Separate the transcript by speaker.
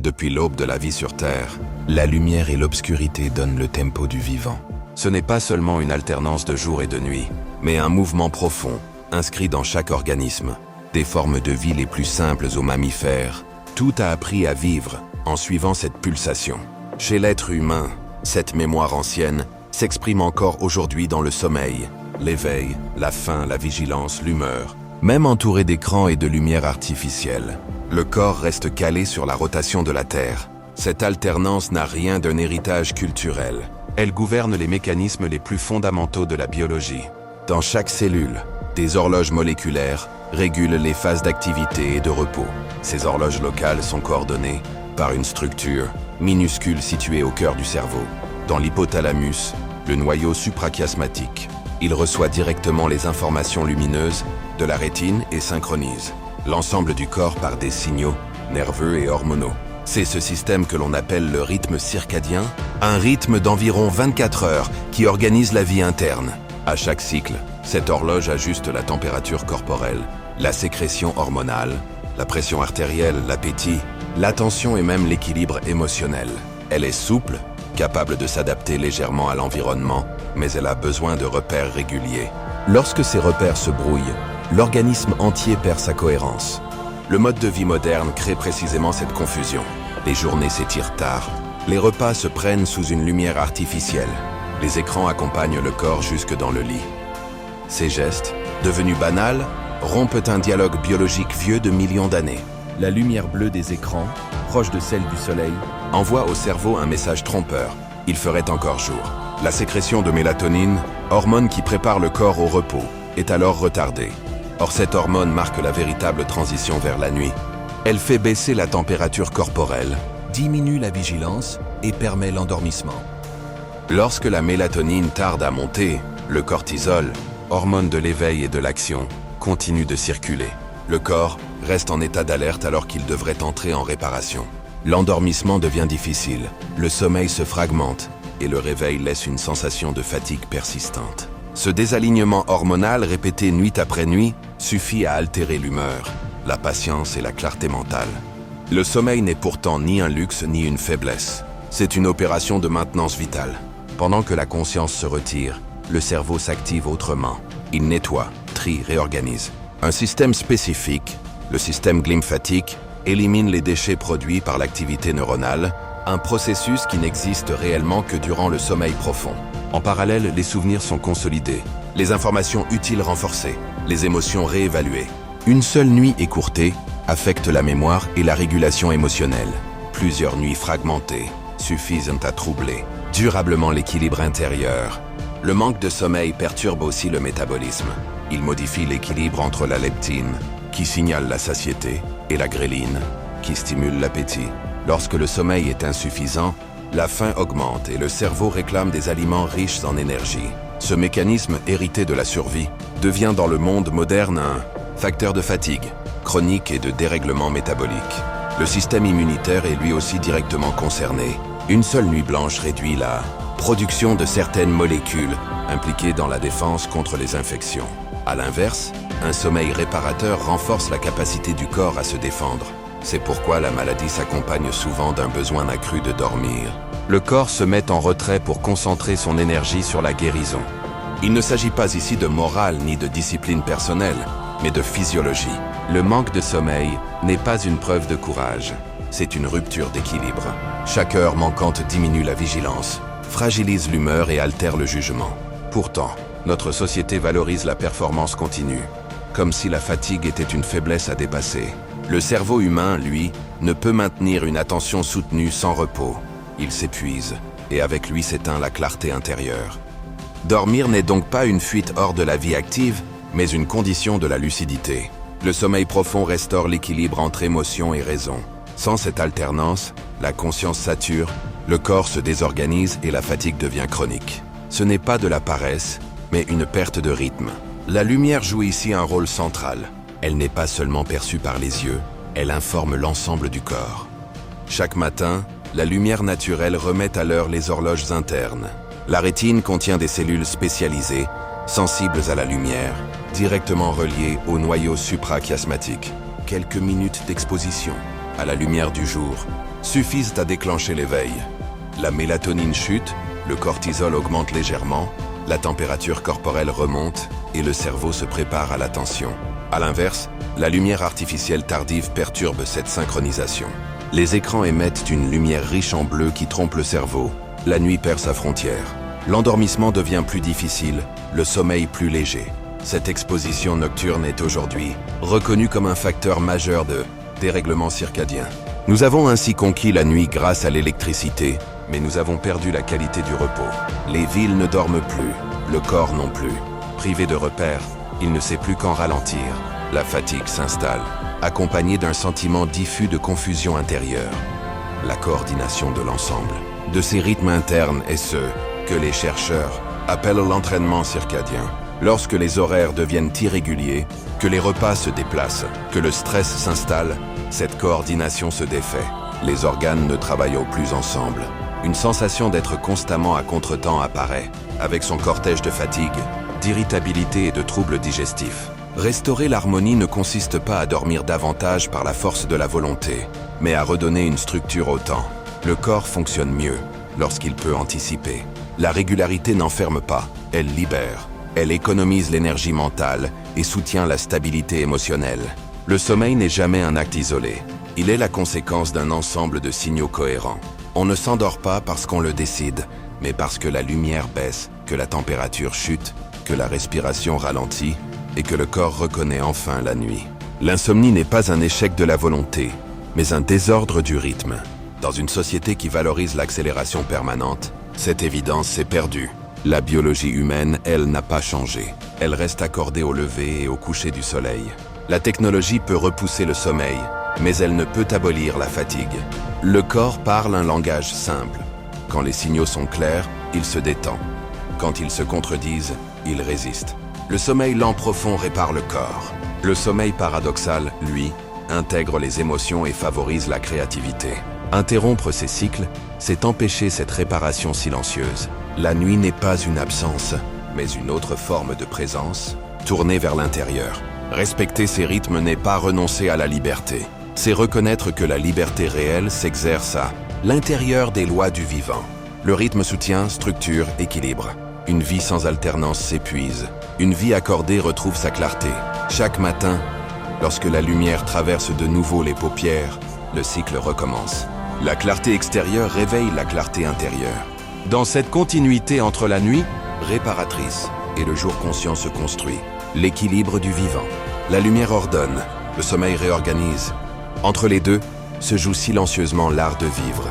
Speaker 1: Depuis l'aube de la vie sur Terre, la lumière et l'obscurité donnent le tempo du vivant. Ce n'est pas seulement une alternance de jour et de nuit, mais un mouvement profond, inscrit dans chaque organisme. Des formes de vie les plus simples aux mammifères, tout a appris à vivre en suivant cette pulsation. Chez l'être humain, cette mémoire ancienne s'exprime encore aujourd'hui dans le sommeil, l'éveil, la faim, la vigilance, l'humeur. Même entouré d'écrans et de lumière artificielle, le corps reste calé sur la rotation de la Terre. Cette alternance n'a rien d'un héritage culturel. Elle gouverne les mécanismes les plus fondamentaux de la biologie. Dans chaque cellule, des horloges moléculaires régulent les phases d'activité et de repos. Ces horloges locales sont coordonnées par une structure minuscule située au cœur du cerveau, dans l'hypothalamus, le noyau suprachiasmatique. Il reçoit directement les informations lumineuses de la rétine et synchronise l'ensemble du corps par des signaux nerveux et hormonaux. C'est ce système que l'on appelle le rythme circadien, un rythme d'environ 24 heures qui organise la vie interne. À chaque cycle, cette horloge ajuste la température corporelle, la sécrétion hormonale, la pression artérielle, l'appétit, l'attention et même l'équilibre émotionnel. Elle est souple, capable de s'adapter légèrement à l'environnement, mais elle a besoin de repères réguliers. Lorsque ces repères se brouillent, l'organisme entier perd sa cohérence. Le mode de vie moderne crée précisément cette confusion. Les journées s'étirent tard, les repas se prennent sous une lumière artificielle, les écrans accompagnent le corps jusque dans le lit. Ces gestes, devenus banals, rompent un dialogue biologique vieux de millions d'années. La lumière bleue des écrans, proche de celle du soleil, envoie au cerveau un message trompeur. Il ferait encore jour. La sécrétion de mélatonine, hormone qui prépare le corps au repos, est alors retardée. Or, cette hormone marque la véritable transition vers la nuit. Elle fait baisser la température corporelle, diminue la vigilance et permet l'endormissement. Lorsque la mélatonine tarde à monter, le cortisol, hormone de l'éveil et de l'action, continue de circuler. Le corps reste en état d'alerte alors qu'il devrait entrer en réparation. L'endormissement devient difficile, le sommeil se fragmente et le réveil laisse une sensation de fatigue persistante. Ce désalignement hormonal répété nuit après nuit suffit à altérer l'humeur, la patience et la clarté mentale. Le sommeil n'est pourtant ni un luxe ni une faiblesse. C'est une opération de maintenance vitale. Pendant que la conscience se retire, le cerveau s'active autrement. Il nettoie, trie, réorganise. Un système spécifique, le système glymphatique, élimine les déchets produits par l'activité neuronale, un processus qui n'existe réellement que durant le sommeil profond. En parallèle, les souvenirs sont consolidés, les informations utiles renforcées, les émotions réévaluées. Une seule nuit écourtée affecte la mémoire et la régulation émotionnelle. Plusieurs nuits fragmentées suffisent à troubler durablement l'équilibre intérieur. Le manque de sommeil perturbe aussi le métabolisme. Il modifie l'équilibre entre la leptine, qui signale la satiété, et la gréline, qui stimule l'appétit. Lorsque le sommeil est insuffisant, la faim augmente et le cerveau réclame des aliments riches en énergie. Ce mécanisme hérité de la survie devient dans le monde moderne un facteur de fatigue chronique et de dérèglement métabolique. Le système immunitaire est lui aussi directement concerné. Une seule nuit blanche réduit la production de certaines molécules impliquées dans la défense contre les infections. À l'inverse, un sommeil réparateur renforce la capacité du corps à se défendre. C'est pourquoi la maladie s'accompagne souvent d'un besoin accru de dormir. Le corps se met en retrait pour concentrer son énergie sur la guérison. Il ne s'agit pas ici de morale ni de discipline personnelle, mais de physiologie. Le manque de sommeil n'est pas une preuve de courage, c'est une rupture d'équilibre. Chaque heure manquante diminue la vigilance, fragilise l'humeur et altère le jugement. Pourtant, notre société valorise la performance continue, comme si la fatigue était une faiblesse à dépasser. Le cerveau humain, lui, ne peut maintenir une attention soutenue sans repos. Il s'épuise, et avec lui s'éteint la clarté intérieure. Dormir n'est donc pas une fuite hors de la vie active, mais une condition de la lucidité. Le sommeil profond restaure l'équilibre entre émotion et raison. Sans cette alternance, la conscience sature, le corps se désorganise et la fatigue devient chronique. Ce n'est pas de la paresse, mais une perte de rythme. La lumière joue ici un rôle central. Elle n'est pas seulement perçue par les yeux, elle informe l'ensemble du corps. Chaque matin, la lumière naturelle remet à l'heure les horloges internes. La rétine contient des cellules spécialisées, sensibles à la lumière, directement reliées au noyau suprachiasmatique. Quelques minutes d'exposition, à la lumière du jour, suffisent à déclencher l'éveil. La mélatonine chute, le cortisol augmente légèrement, la température corporelle remonte et le cerveau se prépare à l'attention. À l'inverse, la lumière artificielle tardive perturbe cette synchronisation. Les écrans émettent une lumière riche en bleu qui trompe le cerveau. La nuit perd sa frontière. L'endormissement devient plus difficile, le sommeil plus léger. Cette exposition nocturne est aujourd'hui reconnue comme un facteur majeur de dérèglement circadien. Nous avons ainsi conquis la nuit grâce à l'électricité, mais nous avons perdu la qualité du repos. Les villes ne dorment plus, le corps non plus. Privé de repères, il ne sait plus quand ralentir. La fatigue s'installe, accompagnée d'un sentiment diffus de confusion intérieure. La coordination de l'ensemble, de ces rythmes internes est ce que les chercheurs appellent l'entraînement circadien. Lorsque les horaires deviennent irréguliers, que les repas se déplacent, que le stress s'installe, cette coordination se défait. Les organes ne travaillent plus ensemble. Une sensation d'être constamment à contretemps apparaît, avec son cortège de fatigue, d'irritabilité et de troubles digestifs. Restaurer l'harmonie ne consiste pas à dormir davantage par la force de la volonté, mais à redonner une structure au temps. Le corps fonctionne mieux lorsqu'il peut anticiper. La régularité n'enferme pas, elle libère. Elle économise l'énergie mentale et soutient la stabilité émotionnelle. Le sommeil n'est jamais un acte isolé. Il est la conséquence d'un ensemble de signaux cohérents. On ne s'endort pas parce qu'on le décide, mais parce que la lumière baisse, que la température chute, que la respiration ralentit et que le corps reconnaît enfin la nuit. L'insomnie n'est pas un échec de la volonté, mais un désordre du rythme. Dans une société qui valorise l'accélération permanente, cette évidence s'est perdue. La biologie humaine, elle, n'a pas changé. Elle reste accordée au lever et au coucher du soleil. La technologie peut repousser le sommeil, mais elle ne peut abolir la fatigue. Le corps parle un langage simple. Quand les signaux sont clairs, il se détend. Quand ils se contredisent, il résiste. Le sommeil lent profond répare le corps. Le sommeil paradoxal, lui, intègre les émotions et favorise la créativité. Interrompre ces cycles, c'est empêcher cette réparation silencieuse. La nuit n'est pas une absence, mais une autre forme de présence, tournée vers l'intérieur. Respecter ces rythmes n'est pas renoncer à la liberté. C'est reconnaître que la liberté réelle s'exerce à l'intérieur des lois du vivant. Le rythme soutient, structure, équilibre. Une vie sans alternance s'épuise. Une vie accordée retrouve sa clarté. Chaque matin, lorsque la lumière traverse de nouveau les paupières, le cycle recommence. La clarté extérieure réveille la clarté intérieure. Dans cette continuité entre la nuit, réparatrice, et le jour conscient se construit. L'équilibre du vivant. La lumière ordonne, le sommeil réorganise. Entre les deux, se joue silencieusement l'art de vivre.